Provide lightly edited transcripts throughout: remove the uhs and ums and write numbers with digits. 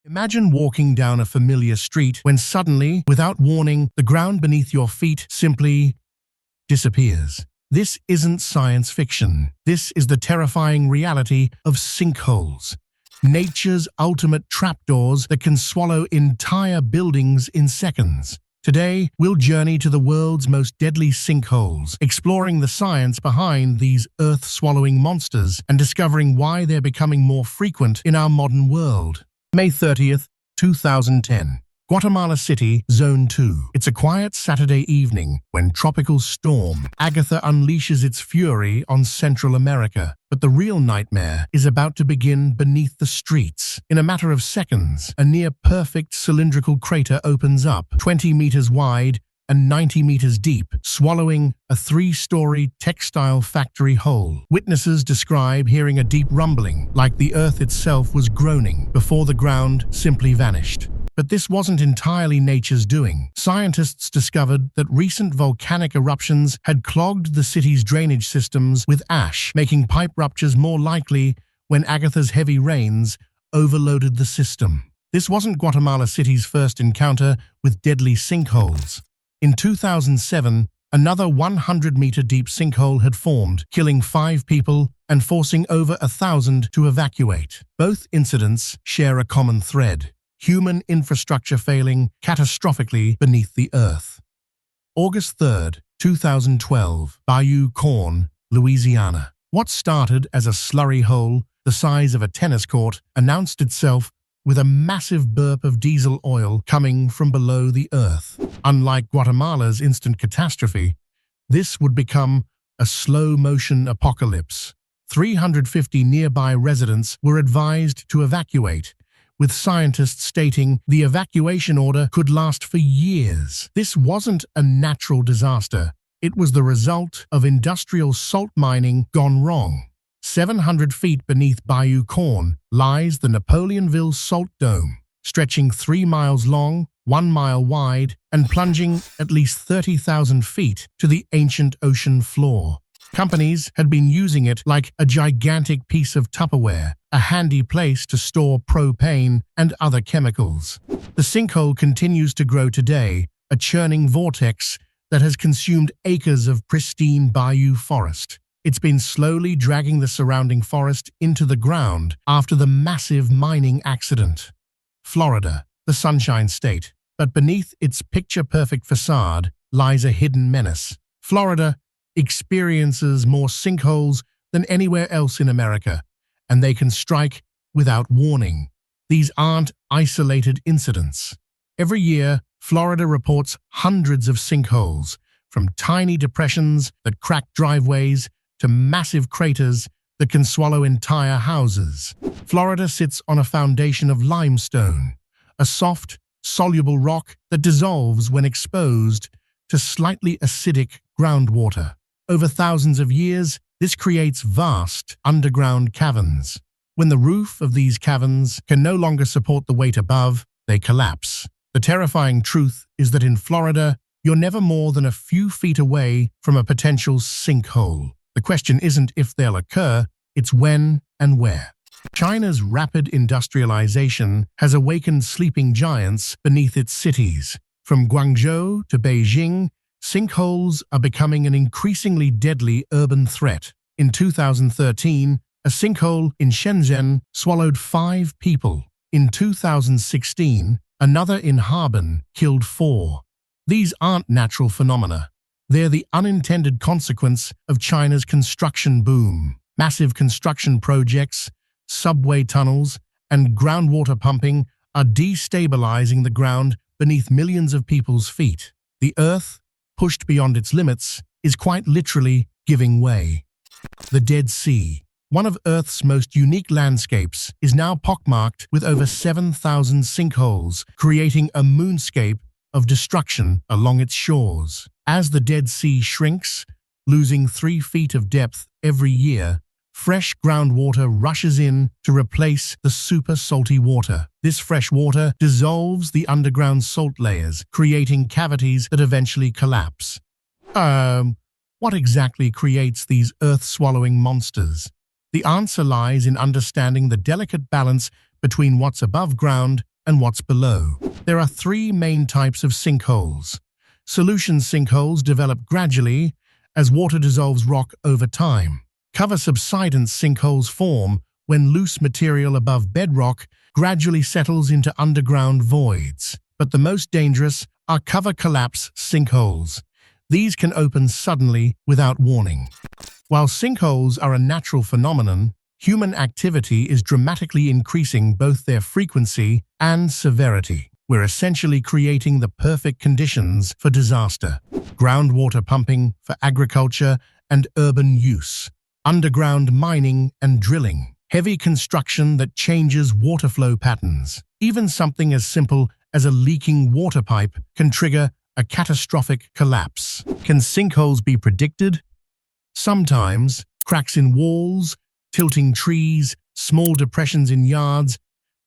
Imagine walking down a familiar street when suddenly, without warning, the ground beneath your feet simply disappears. This isn't science fiction. This is the terrifying reality of sinkholes. Nature's ultimate trapdoors that can swallow entire buildings in seconds. Today, we'll journey to the world's most deadly sinkholes, exploring the science behind these earth-swallowing monsters and discovering why they're becoming more frequent in our modern world. May 30th, 2010. Guatemala City, Zone 2. It's a quiet Saturday evening when tropical storm Agatha unleashes its fury on Central America. But the real nightmare is about to begin beneath the streets. In a matter of seconds, a near-perfect cylindrical crater opens up, 20 meters wide and 90 meters deep, swallowing a 3-story textile factory whole. Witnesses describe hearing a deep rumbling, like the earth itself was groaning, before the ground simply vanished. But this wasn't entirely nature's doing. Scientists discovered that recent volcanic eruptions had clogged the city's drainage systems with ash, making pipe ruptures more likely when Agatha's heavy rains overloaded the system. This wasn't Guatemala City's first encounter with deadly sinkholes. In 2007, another 100-meter deep sinkhole had formed, killing 5 people and forcing over 1,000 to evacuate. Both incidents share a common thread: human infrastructure failing catastrophically beneath the earth. August 3rd, 2012, Bayou Corn, Louisiana. What started as a slurry hole the size of a tennis court announced itself with a massive burp of diesel oil coming from below the earth. Unlike Guatemala's instant catastrophe, this would become a slow-motion apocalypse. 350 nearby residents were advised to evacuate, with scientists stating the evacuation order could last for years. This wasn't a natural disaster. It was the result of industrial salt mining gone wrong. 700 feet beneath Bayou Corn lies the Napoleonville Salt Dome, stretching 3 miles long, 1 mile wide, and plunging at least 30,000 feet to the ancient ocean floor. Companies had been using it like a gigantic piece of Tupperware, a handy place to store propane and other chemicals. The sinkhole continues to grow today, a churning vortex that has consumed acres of pristine bayou forest. It's been slowly dragging the surrounding forest into the ground after the massive mining accident. Florida, the Sunshine State, but beneath its picture-perfect facade lies a hidden menace. Florida experiences more sinkholes than anywhere else in America, and they can strike without warning. These aren't isolated incidents. Every year, Florida reports hundreds of sinkholes, from tiny depressions that crack driveways to massive craters that can swallow entire houses. Florida sits on a foundation of limestone, a soft, soluble rock that dissolves when exposed to slightly acidic groundwater. Over thousands of years, this creates vast underground caverns. When the roof of these caverns can no longer support the weight above, they collapse. The terrifying truth is that in Florida, you're never more than a few feet away from a potential sinkhole. The question isn't if they'll occur, it's when and where. China's rapid industrialization has awakened sleeping giants beneath its cities. From Guangzhou to Beijing, sinkholes are becoming an increasingly deadly urban threat. In 2013, a sinkhole in Shenzhen swallowed 5 people. In 2016, another in Harbin killed 4. These aren't natural phenomena. They're the unintended consequence of China's construction boom. Massive construction projects, subway tunnels, and groundwater pumping are destabilizing the ground beneath millions of people's feet. The earth, pushed beyond its limits, is quite literally giving way. The Dead Sea, one of Earth's most unique landscapes, is now pockmarked with over 7,000 sinkholes, creating a moonscape of destruction along its shores. As the Dead Sea shrinks, losing 3 feet of depth every year, fresh groundwater rushes in to replace the super salty water. This fresh water dissolves the underground salt layers, creating cavities that eventually collapse. What exactly creates these earth-swallowing monsters? The answer lies in understanding the delicate balance between what's above ground and what's below. There are three main types of sinkholes. Solution sinkholes develop gradually as water dissolves rock over time. Cover subsidence sinkholes form when loose material above bedrock gradually settles into underground voids. But the most dangerous are cover collapse sinkholes. These can open suddenly without warning. While sinkholes are a natural phenomenon, human activity is dramatically increasing both their frequency and severity. We're essentially creating the perfect conditions for disaster. Groundwater pumping for agriculture and urban use. Underground mining and drilling. Heavy construction that changes water flow patterns. Even something as simple as a leaking water pipe can trigger a catastrophic collapse. Can sinkholes be predicted? Sometimes. Cracks in walls, tilting trees, small depressions in yards.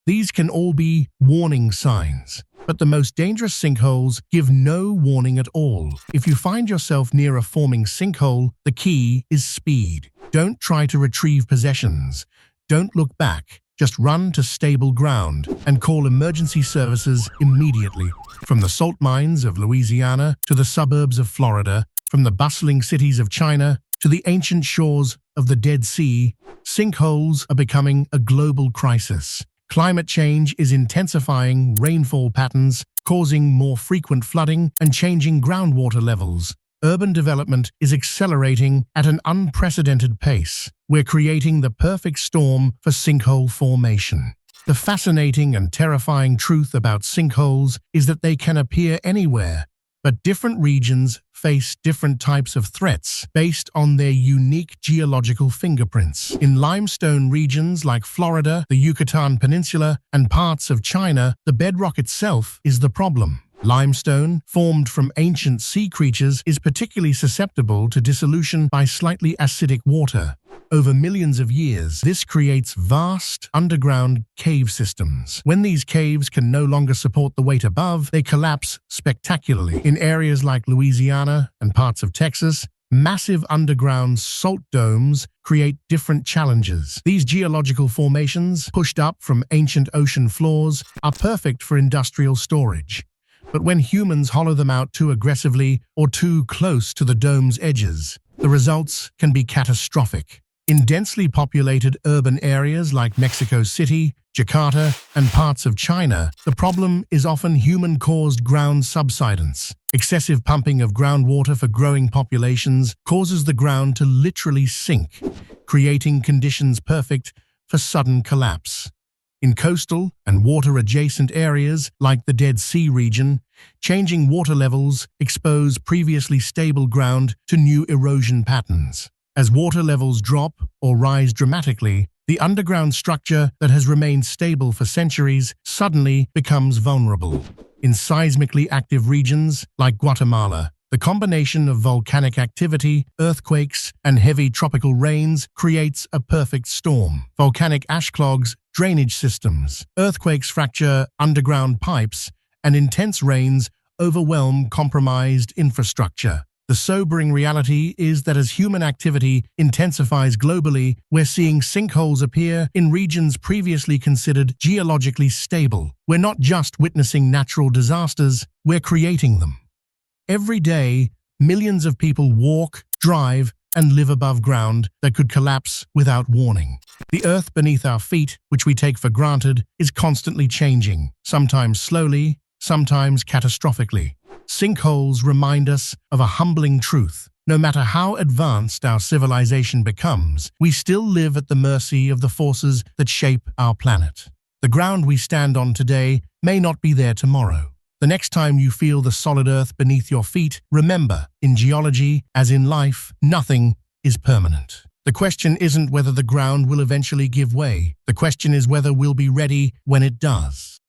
These can all be warning signs. But the most dangerous sinkholes give no warning at all. If you find yourself near a forming sinkhole, the key is speed. Don't try to retrieve possessions. Don't look back. Just run to stable ground and call emergency services immediately. From the salt mines of Louisiana to the suburbs of Florida, from the bustling cities of China to the ancient shores of the Dead Sea, sinkholes are becoming a global crisis. Climate change is intensifying rainfall patterns, causing more frequent flooding and changing groundwater levels. Urban development is accelerating at an unprecedented pace. We're creating the perfect storm for sinkhole formation. The fascinating and terrifying truth about sinkholes is that they can appear anywhere, but different regions face different types of threats based on their unique geological fingerprints. In limestone regions like Florida, the Yucatan Peninsula, and parts of China, the bedrock itself is the problem. Limestone, formed from ancient sea creatures, is particularly susceptible to dissolution by slightly acidic water. Over millions of years, this creates vast underground cave systems. When these caves can no longer support the weight above, they collapse spectacularly. In areas like Louisiana and parts of Texas, massive underground salt domes create different challenges. These geological formations, pushed up from ancient ocean floors, are perfect for industrial storage. But when humans hollow them out too aggressively or too close to the dome's edges, the results can be catastrophic. In densely populated urban areas like Mexico City, Jakarta, and parts of China, the problem is often human-caused ground subsidence. Excessive pumping of groundwater for growing populations causes the ground to literally sink, creating conditions perfect for sudden collapse. In coastal and water-adjacent areas like the Dead Sea region, changing water levels expose previously stable ground to new erosion patterns. As water levels drop or rise dramatically, the underground structure that has remained stable for centuries suddenly becomes vulnerable. In seismically active regions like Guatemala, the combination of volcanic activity, earthquakes, and heavy tropical rains creates a perfect storm. Volcanic ash clogs drainage systems, earthquakes fracture underground pipes, and intense rains overwhelm compromised infrastructure. The sobering reality is that as human activity intensifies globally, we're seeing sinkholes appear in regions previously considered geologically stable. We're not just witnessing natural disasters, we're creating them. Every day, millions of people walk, drive, and live above ground that could collapse without warning. The earth beneath our feet, which we take for granted, is constantly changing, sometimes slowly, sometimes catastrophically. Sinkholes remind us of a humbling truth. No matter how advanced our civilization becomes, we still live at the mercy of the forces that shape our planet. The ground we stand on today may not be there tomorrow. The next time you feel the solid earth beneath your feet, remember, in geology, as in life, nothing is permanent. The question isn't whether the ground will eventually give way. The question is whether we'll be ready when it does.